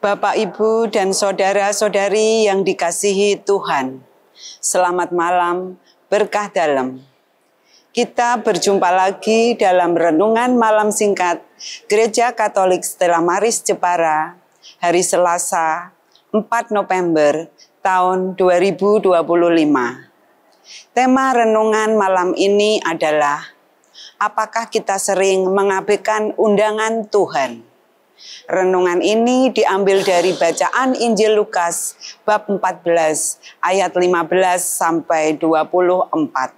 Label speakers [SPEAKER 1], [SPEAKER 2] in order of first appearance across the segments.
[SPEAKER 1] Bapak, Ibu, dan saudara-saudari yang dikasihi Tuhan, selamat malam, berkah dalam. Kita berjumpa lagi dalam renungan malam singkat Gereja Katolik Stella Maris Jepara, hari Selasa, 4 November tahun 2025. Tema renungan malam ini adalah, apakah kita sering mengabaikan undangan Tuhan? Renungan ini diambil dari bacaan Injil Lukas bab 14 ayat 15 sampai 24.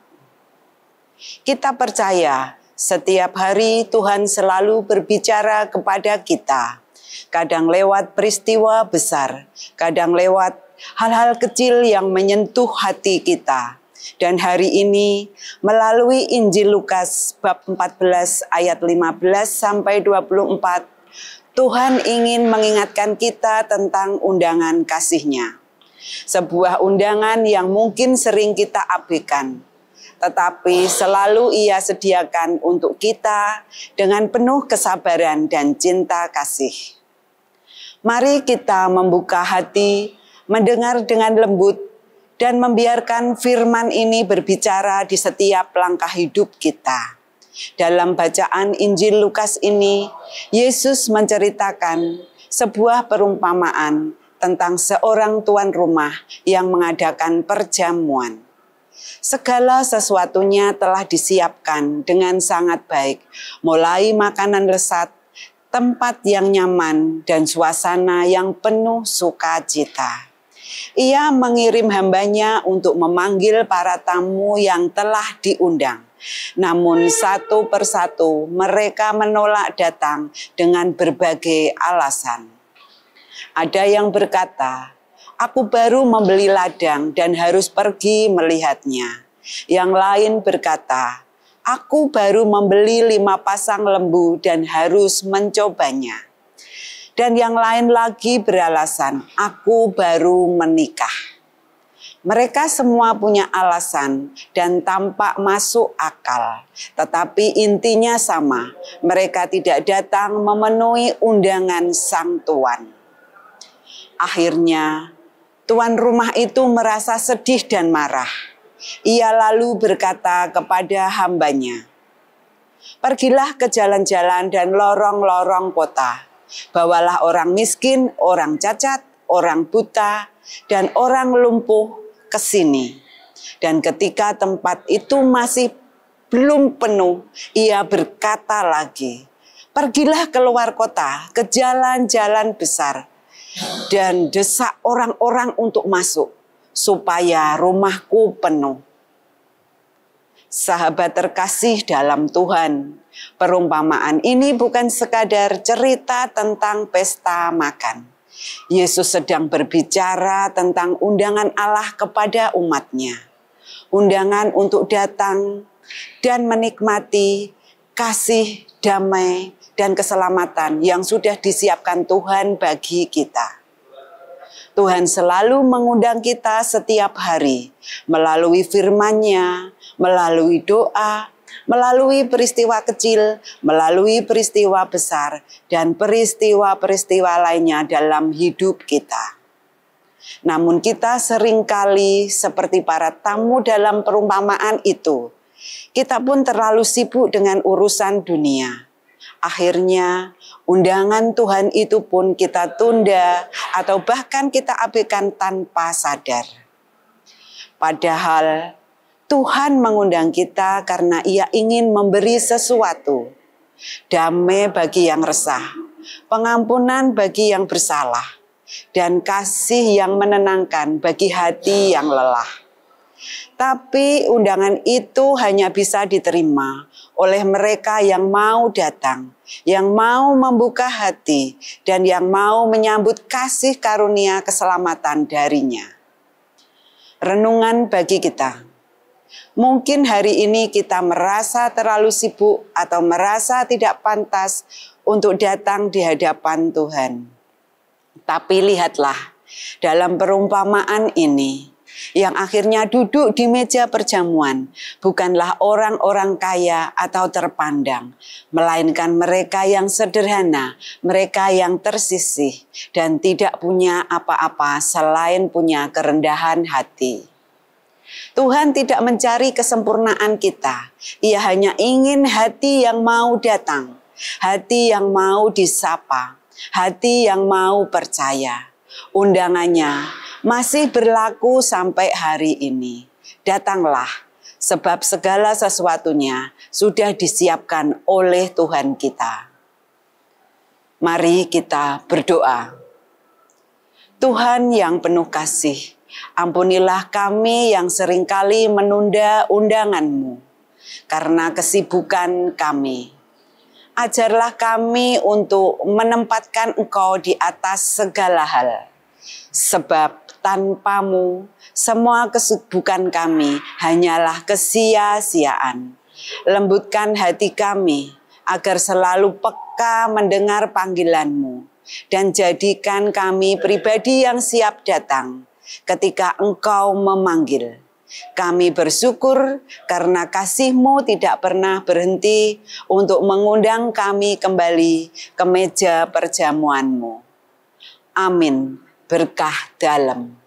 [SPEAKER 1] Kita percaya setiap hari Tuhan selalu berbicara kepada kita. Kadang lewat peristiwa besar, kadang lewat hal-hal kecil yang menyentuh hati kita. Dan hari ini melalui Injil Lukas bab 14 ayat 15 sampai 24, Tuhan ingin mengingatkan kita tentang undangan kasih-Nya. Sebuah undangan yang mungkin sering kita abaikan, tetapi selalu Ia sediakan untuk kita dengan penuh kesabaran dan cinta kasih. Mari kita membuka hati, mendengar dengan lembut, dan membiarkan firman ini berbicara di setiap langkah hidup kita. Dalam bacaan Injil Lukas ini, Yesus menceritakan sebuah perumpamaan tentang seorang tuan rumah yang mengadakan perjamuan. Segala sesuatunya telah disiapkan dengan sangat baik, mulai makanan lezat, tempat yang nyaman, dan suasana yang penuh sukacita. Ia mengirim hambanya untuk memanggil para tamu yang telah diundang. Namun satu persatu mereka menolak datang dengan berbagai alasan. Ada yang berkata, "Aku baru membeli ladang dan harus pergi melihatnya." Yang lain berkata, "Aku baru membeli 5 pasang lembu dan harus mencobanya." Dan yang lain lagi beralasan, "Aku baru menikah." Mereka semua punya alasan dan tampak masuk akal. Tetapi intinya sama, mereka tidak datang memenuhi undangan sang tuan. Akhirnya, tuan rumah itu merasa sedih dan marah. Ia lalu berkata kepada hambanya, "Pergilah ke jalan-jalan dan lorong-lorong kota. Bawalah orang miskin, orang cacat, orang buta, dan orang lumpuh ke sini." Dan ketika tempat itu masih belum penuh, ia berkata lagi, "Pergilah keluar kota, ke jalan-jalan besar, dan desak orang-orang untuk masuk, supaya rumahku penuh." Sahabat terkasih dalam Tuhan, perumpamaan ini bukan sekadar cerita tentang pesta makan. Yesus sedang berbicara tentang undangan Allah kepada umat-Nya. Undangan untuk datang dan menikmati kasih, damai, dan keselamatan yang sudah disiapkan Tuhan bagi kita. Tuhan selalu mengundang kita setiap hari melalui firman-Nya, melalui doa, melalui peristiwa kecil, melalui peristiwa besar, dan peristiwa-peristiwa lainnya dalam hidup kita. Namun kita seringkali seperti para tamu dalam perumpamaan itu, kita pun terlalu sibuk dengan urusan dunia. Akhirnya undangan Tuhan itu pun kita tunda atau bahkan kita abaikan tanpa sadar. Padahal Tuhan mengundang kita karena Ia ingin memberi sesuatu. Damai bagi yang resah, pengampunan bagi yang bersalah, dan kasih yang menenangkan bagi hati yang lelah. Tapi undangan itu hanya bisa diterima oleh mereka yang mau datang, yang mau membuka hati, dan yang mau menyambut kasih karunia keselamatan darinya. Renungan bagi kita. Mungkin hari ini kita merasa terlalu sibuk atau merasa tidak pantas untuk datang di hadapan Tuhan. Tapi lihatlah, dalam perumpamaan ini, Yang akhirnya duduk di meja perjamuan bukanlah orang-orang kaya atau terpandang, melainkan mereka yang sederhana, mereka yang tersisih dan tidak punya apa-apa selain punya kerendahan hati. Tuhan tidak mencari kesempurnaan kita. Ia hanya ingin hati yang mau datang, hati yang mau disapa, hati yang mau percaya. Undangannya masih berlaku sampai hari ini. Datanglah, sebab segala sesuatunya sudah disiapkan oleh Tuhan kita. Mari kita berdoa. Tuhan yang penuh kasih, ampunilah kami yang seringkali menunda undangan-Mu karena kesibukan kami. Ajarlah kami untuk menempatkan Engkau di atas segala hal. Sebab tanpa-Mu, semua kesibukan kami hanyalah kesia-siaan. Lembutkan hati kami, agar selalu peka mendengar panggilan-Mu. Dan jadikan kami pribadi yang siap datang ketika Engkau memanggil. Kami bersyukur karena kasih-Mu tidak pernah berhenti untuk mengundang kami kembali ke meja perjamuan-Mu. Amin. Berkah dalam.